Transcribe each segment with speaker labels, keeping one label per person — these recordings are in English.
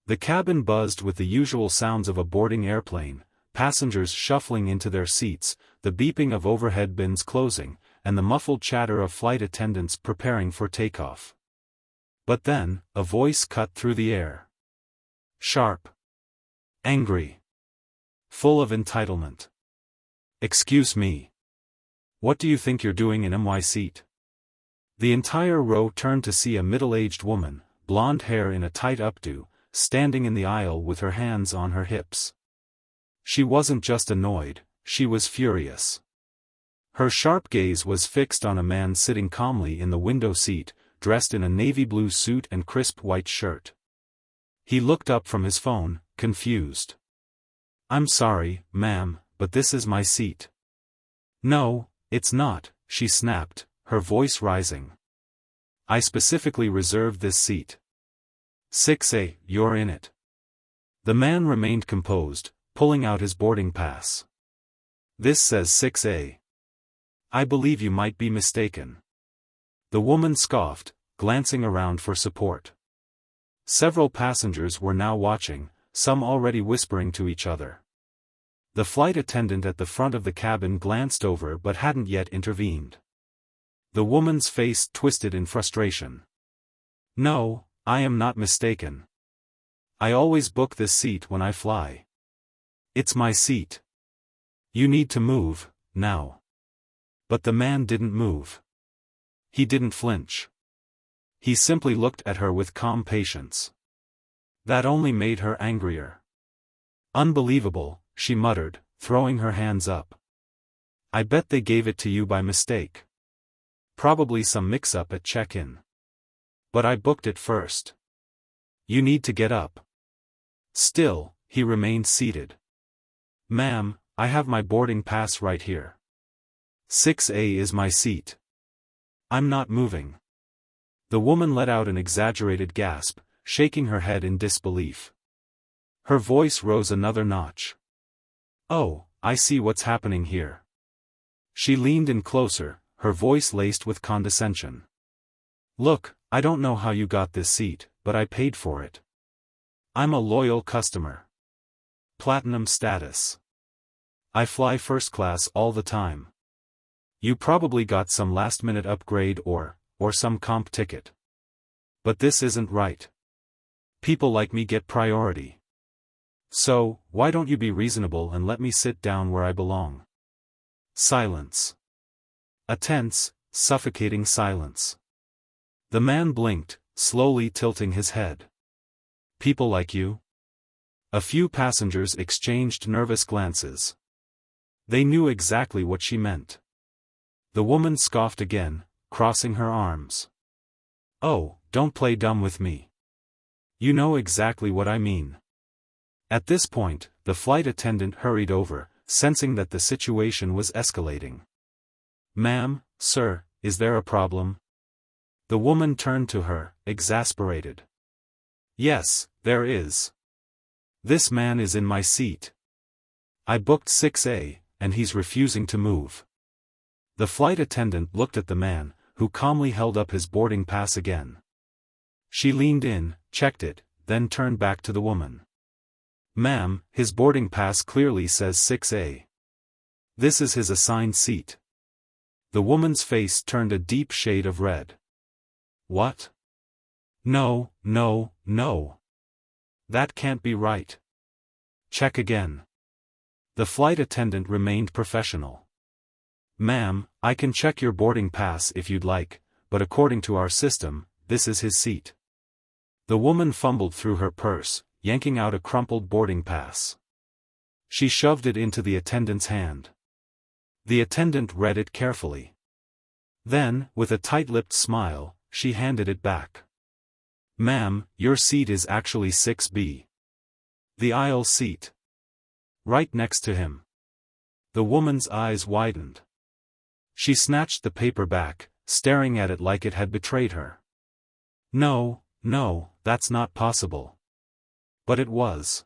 Speaker 1: The cabin buzzed with the usual sounds of a boarding airplane, passengers shuffling into their seats, the beeping of overhead bins closing, and the muffled chatter of flight attendants preparing for takeoff. But then, a voice cut through the air. Sharp. Angry. Full of entitlement. "Excuse me. What do you think you're doing in my seat?" The entire row turned to see a middle-aged woman, blonde hair in a tight updo, standing in the aisle with her hands on her hips. She wasn't just annoyed, she was furious. Her sharp gaze was fixed on a man sitting calmly in the window seat, dressed in a navy blue suit and crisp white shirt. He looked up from his phone, confused. "I'm sorry, ma'am, but this is my seat." "No, it's not," she snapped, her voice rising. "I specifically reserved this seat. 6A, you're in it." The man remained composed, pulling out his boarding pass. "This says 6A. I believe you might be mistaken." The woman scoffed, glancing around for support. Several passengers were now watching, some already whispering to each other. The flight attendant at the front of the cabin glanced over but hadn't yet intervened. The woman's face twisted in frustration. "No, I am not mistaken. I always book this seat when I fly. It's my seat. You need to move, now." But the man didn't move. He didn't flinch. He simply looked at her with calm patience. That only made her angrier. "Unbelievable," she muttered, throwing her hands up. "I bet they gave it to you by mistake. Probably some mix-up at check-in. But I booked it first. You need to get up." Still, he remained seated. "Ma'am, I have my boarding pass right here. 6A is my seat. I'm not moving." The woman let out an exaggerated gasp, shaking her head in disbelief. Her voice rose another notch. "Oh, I see what's happening here." She leaned in closer, her voice laced with condescension. "Look, I don't know how you got this seat, but I paid for it. I'm a loyal customer. Platinum status. I fly first class all the time. You probably got some last-minute upgrade or some comp ticket. But this isn't right. People like me get priority. So, why don't you be reasonable and let me sit down where I belong?" Silence. A tense, suffocating silence. The man blinked, slowly tilting his head. "People like you?" A few passengers exchanged nervous glances. They knew exactly what she meant. The woman scoffed again, crossing her arms. "Oh, don't play dumb with me. You know exactly what I mean." At this point, the flight attendant hurried over, sensing that the situation was escalating. "Ma'am, sir, is there a problem?" The woman turned to her, exasperated. "Yes, there is. This man is in my seat. I booked 6A, and he's refusing to move." The flight attendant looked at the man, who calmly held up his boarding pass again. She leaned in, checked it, then turned back to the woman. "Ma'am, his boarding pass clearly says 6A. This is his assigned seat." The woman's face turned a deep shade of red. "What? No, no, no. That can't be right. Check again." The flight attendant remained professional. "Ma'am, I can check your boarding pass if you'd like, but according to our system, this is his seat." The woman fumbled through her purse, yanking out a crumpled boarding pass. She shoved it into the attendant's hand. The attendant read it carefully. Then, with a tight-lipped smile, she handed it back. "Ma'am, your seat is actually 6B. The aisle seat. Right next to him." The woman's eyes widened. She snatched the paper back, staring at it like it had betrayed her. "No, no, that's not possible." But it was.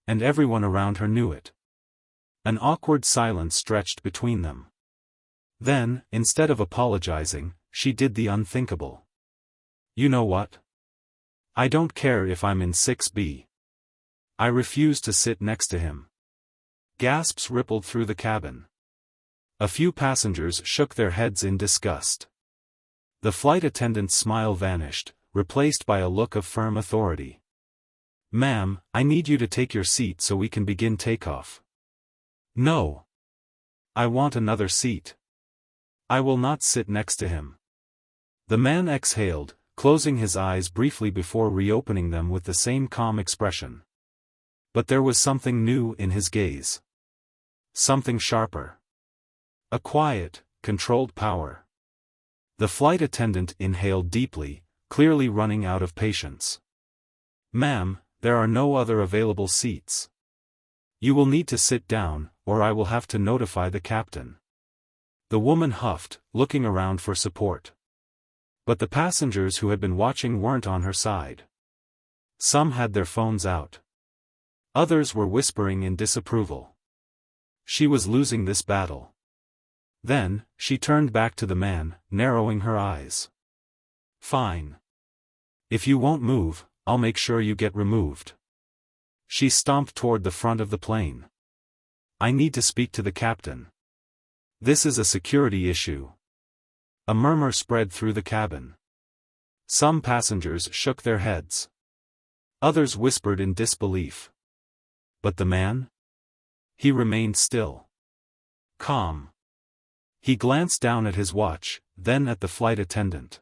Speaker 1: And everyone around her knew it. An awkward silence stretched between them. Then, instead of apologizing, she did the unthinkable. "You know what? I don't care if I'm in 6B. I refuse to sit next to him. Gasps rippled through the cabin. A few passengers shook their heads in disgust. The flight attendant's smile vanished, replaced by a look of firm authority. Ma'am, I need you to take your seat so we can begin takeoff. No. I want another seat. I will not sit next to him. The man exhaled, closing his eyes briefly before reopening them with the same calm expression. But there was something new in his gaze. Something sharper. A quiet, controlled power. The flight attendant inhaled deeply, clearly running out of patience. Ma'am, there are no other available seats. You will need to sit down, or I will have to notify the captain. The woman huffed, looking around for support. But the passengers who had been watching weren't on her side. Some had their phones out. Others were whispering in disapproval. She was losing this battle. Then, she turned back to the man, narrowing her eyes. Fine. If you won't move, I'll make sure you get removed. She stomped toward the front of the plane. I need to speak to the captain. This is a security issue. A murmur spread through the cabin. Some passengers shook their heads. Others whispered in disbelief. But the man? He remained still. Calm. He glanced down at his watch, then at the flight attendant.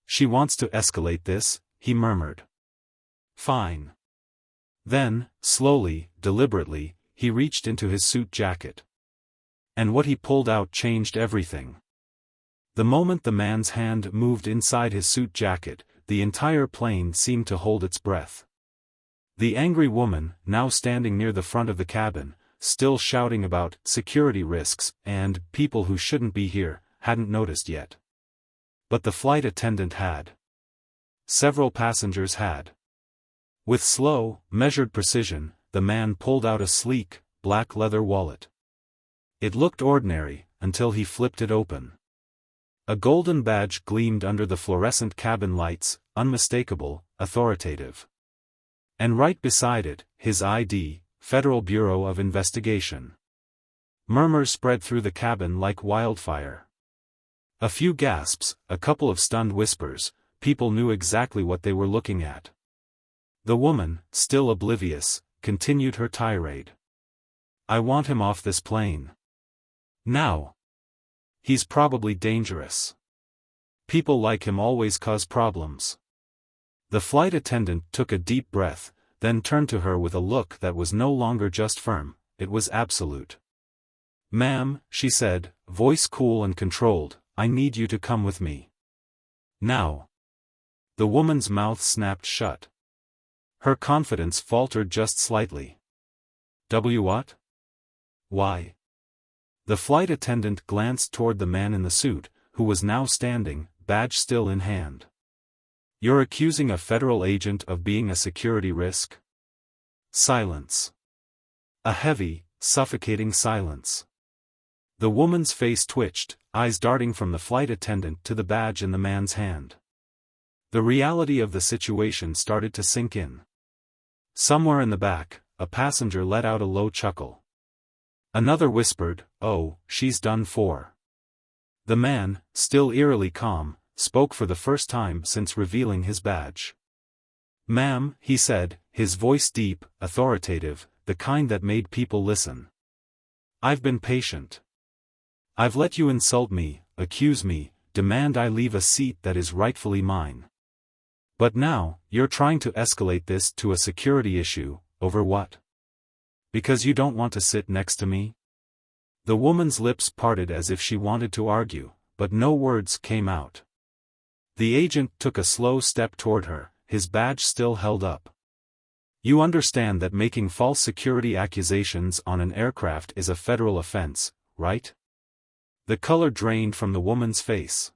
Speaker 1: She wants to escalate this, he murmured. Fine. Then, slowly, deliberately, he reached into his suit jacket. And what he pulled out changed everything. The moment the man's hand moved inside his suit jacket, the entire plane seemed to hold its breath. The angry woman, now standing near the front of the cabin, still shouting about security risks and people who shouldn't be here, hadn't noticed yet. But the flight attendant had. Several passengers had. With slow, measured precision, the man pulled out a sleek, black leather wallet. It looked ordinary, until he flipped it open. A golden badge gleamed under the fluorescent cabin lights, unmistakable, authoritative. And right beside it, his ID, Federal Bureau of Investigation. Murmurs spread through the cabin like wildfire. A few gasps, a couple of stunned whispers, people knew exactly what they were looking at. The woman, still oblivious, continued her tirade. I want him off this plane. Now. He's probably dangerous. People like him always cause problems. The flight attendant took a deep breath, then turned to her with a look that was no longer just firm, it was absolute. Ma'am, she said, voice cool and controlled, I need you to come with me. Now. The woman's mouth snapped shut. Her confidence faltered just slightly. What? Why? The flight attendant glanced toward the man in the suit, who was now standing, badge still in hand. You're accusing a federal agent of being a security risk? Silence. A heavy, suffocating silence. The woman's face twitched, eyes darting from the flight attendant to the badge in the man's hand. The reality of the situation started to sink in. Somewhere in the back, a passenger let out a low chuckle. Another whispered, "Oh, she's done for." The man, still eerily calm, spoke for the first time since revealing his badge. "Ma'am," he said, his voice deep, authoritative, the kind that made people listen. "I've been patient. I've let you insult me, accuse me, demand I leave a seat that is rightfully mine. But now, you're trying to escalate this to a security issue, over what? Because you don't want to sit next to me?" The woman's lips parted as if she wanted to argue, but no words came out. The agent took a slow step toward her, his badge still held up. "You understand that making false security accusations on an aircraft is a federal offense, right?" The color drained from the woman's face.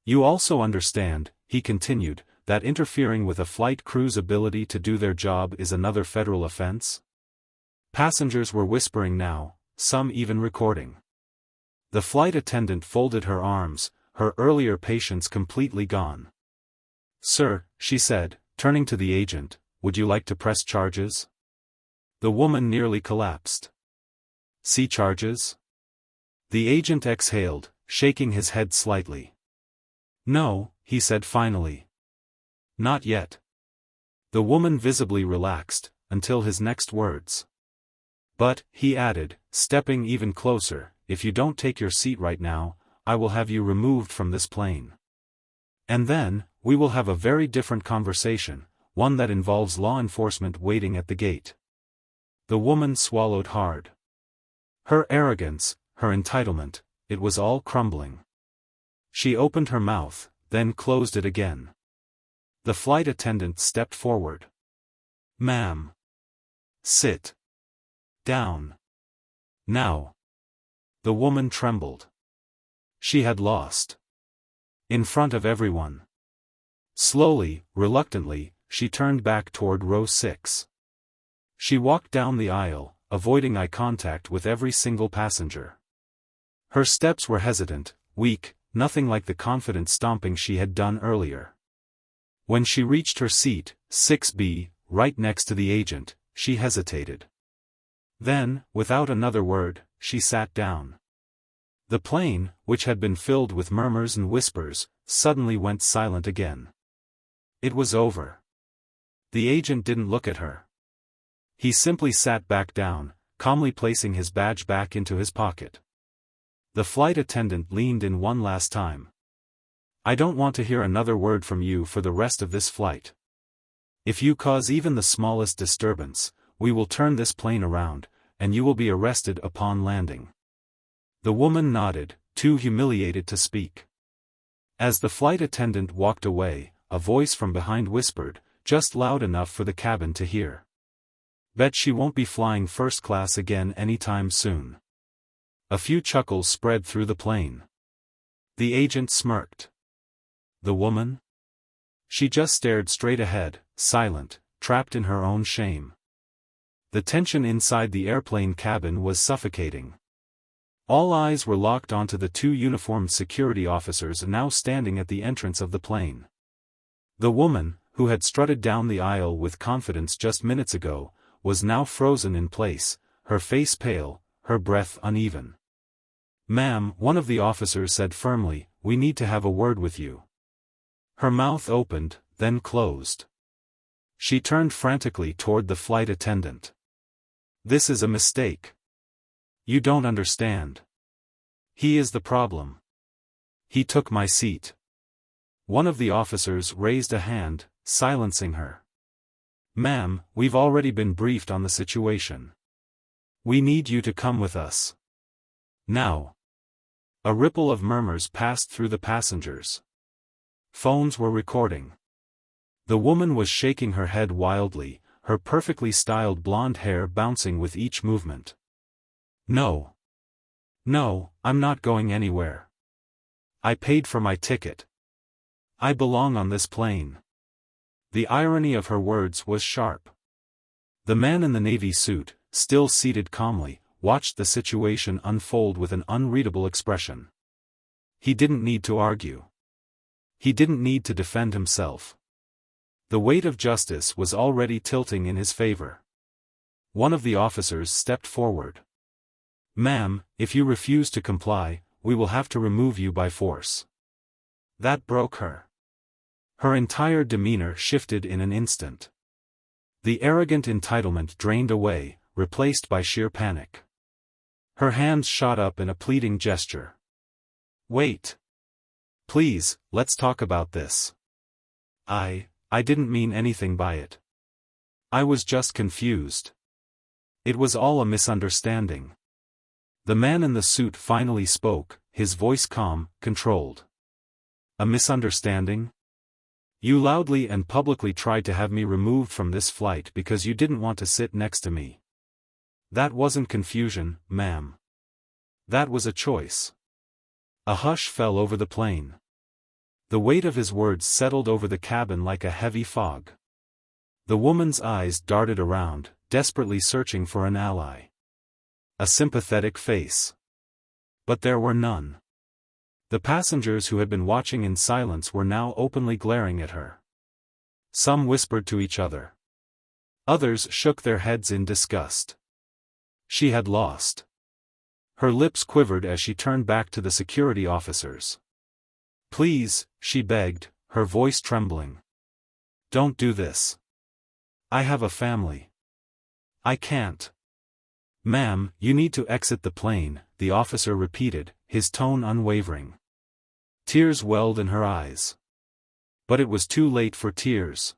Speaker 1: "You also understand," he continued, "that interfering with a flight crew's ability to do their job is another federal offense?" Passengers were whispering now, some even recording. The flight attendant folded her arms, her earlier patience completely gone. "Sir," she said, turning to the agent, "Would you like to press charges?" The woman nearly collapsed. "See charges?" The agent exhaled, shaking his head slightly. "No," he said finally. "Not yet." The woman visibly relaxed, until his next words. "But," he added, stepping even closer, "if you don't take your seat right now, I will have you removed from this plane. And then, we will have a very different conversation, one that involves law enforcement waiting at the gate." The woman swallowed hard. Her arrogance, her entitlement, it was all crumbling. She opened her mouth, then closed it again. The flight attendant stepped forward. "Ma'am. Sit down. Now." The woman trembled. She had lost. In front of everyone. Slowly, reluctantly, she turned back toward row 6. She walked down the aisle, avoiding eye contact with every single passenger. Her steps were hesitant, weak, nothing like the confident stomping she had done earlier. When she reached her seat, 6B, right next to the agent, she hesitated. Then, without another word, she sat down. The plane, which had been filled with murmurs and whispers, suddenly went silent again. It was over. The agent didn't look at her. He simply sat back down, calmly placing his badge back into his pocket. The flight attendant leaned in one last time. "I don't want to hear another word from you for the rest of this flight. If you cause even the smallest disturbance, we will turn this plane around, and you will be arrested upon landing." The woman nodded, too humiliated to speak. As the flight attendant walked away, a voice from behind whispered, just loud enough for the cabin to hear. "Bet she won't be flying first class again anytime soon." A few chuckles spread through the plane. The agent smirked. The woman? She just stared straight ahead, silent, trapped in her own shame. The tension inside the airplane cabin was suffocating. All eyes were locked onto the two uniformed security officers now standing at the entrance of the plane. The woman, who had strutted down the aisle with confidence just minutes ago, was now frozen in place, her face pale, her breath uneven. "Ma'am," one of the officers said firmly, "we need to have a word with you." Her mouth opened, then closed. She turned frantically toward the flight attendant. "This is a mistake. You don't understand. He is the problem. He took my seat." One of the officers raised a hand, silencing her. "Ma'am, we've already been briefed on the situation. We need you to come with us. Now." A ripple of murmurs passed through the passengers. Phones were recording. The woman was shaking her head wildly, her perfectly styled blonde hair bouncing with each movement. "No. No, I'm not going anywhere. I paid for my ticket. I belong on this plane." The irony of her words was sharp. The man in the navy suit, still seated calmly, watched the situation unfold with an unreadable expression. He didn't need to argue. He didn't need to defend himself. The weight of justice was already tilting in his favor. One of the officers stepped forward. "Ma'am, if you refuse to comply, we will have to remove you by force." That broke her. Her entire demeanor shifted in an instant. The arrogant entitlement drained away, replaced by sheer panic. Her hands shot up in a pleading gesture. "Wait. Please, let's talk about this. I didn't mean anything by it. I was just confused. It was all a misunderstanding." The man in the suit finally spoke, his voice calm, controlled. "A misunderstanding? You loudly and publicly tried to have me removed from this flight because you didn't want to sit next to me. That wasn't confusion, ma'am. That was a choice." A hush fell over the plane. The weight of his words settled over the cabin like a heavy fog. The woman's eyes darted around, desperately searching for an ally. A sympathetic face. But there were none. The passengers who had been watching in silence were now openly glaring at her. Some whispered to each other. Others shook their heads in disgust. She had lost. Her lips quivered as she turned back to the security officers. "Please," she begged, her voice trembling. "Don't do this. I have a family. I can't." "Ma'am, you need to exit the plane," the officer repeated, his tone unwavering. Tears welled in her eyes. But it was too late for tears.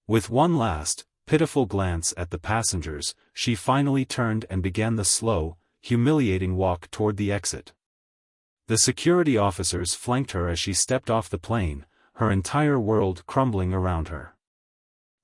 Speaker 1: With one last, pitiful glance at the passengers, she finally turned and began the slow, humiliating walk toward the exit. The security officers flanked her as she stepped off the plane, her entire world crumbling around her.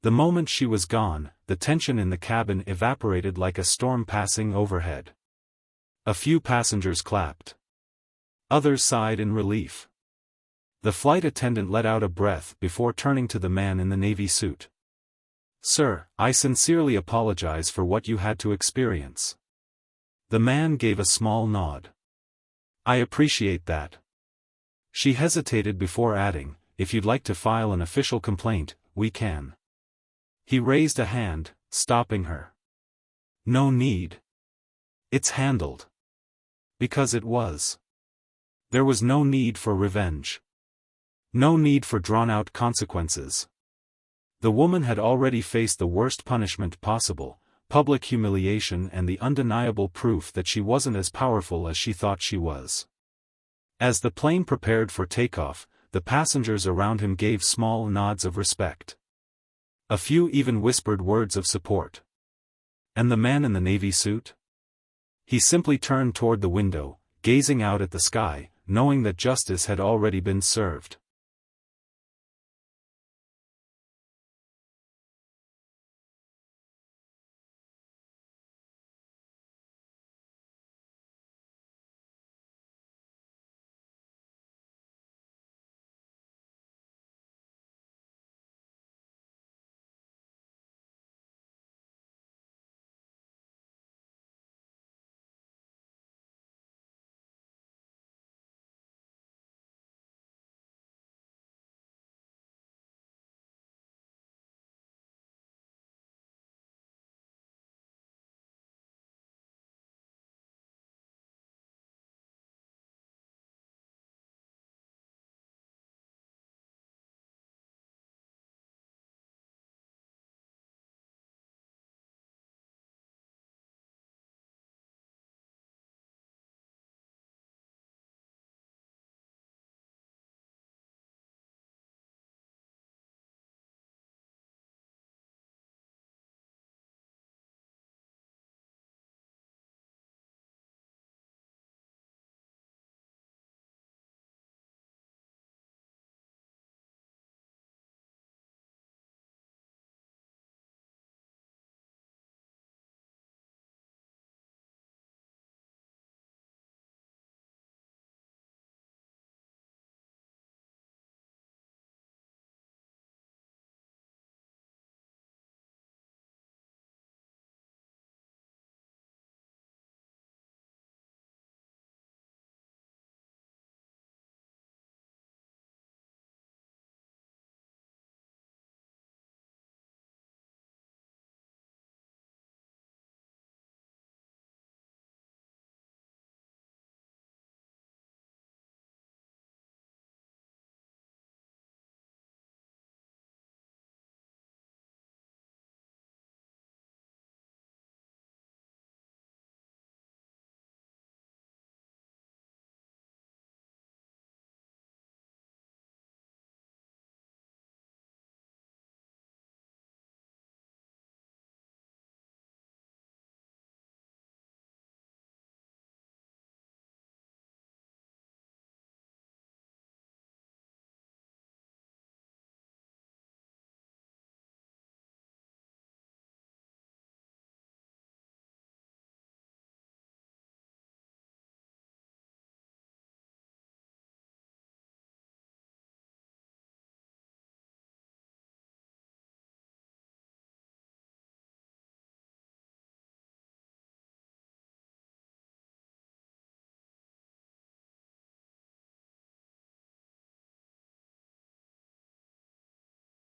Speaker 1: The moment she was gone, the tension in the cabin evaporated like a storm passing overhead. A few passengers clapped. Others sighed in relief. The flight attendant let out a breath before turning to the man in the navy suit. "Sir, I sincerely apologize for what you had to experience." The man gave a small nod. "I appreciate that." She hesitated before adding, "If you'd like to file an official complaint, we can." He raised a hand, stopping her. "No need. It's handled." Because it was. There was no need for revenge. No need for drawn-out consequences. The woman had already faced the worst punishment possible, public humiliation and the undeniable proof that she wasn't as powerful as she thought she was. As the plane prepared for takeoff, the passengers around him gave small nods of respect. A few even whispered words of support. And the man in the navy suit? He simply turned toward the window, gazing out at the sky, knowing that justice had already been served.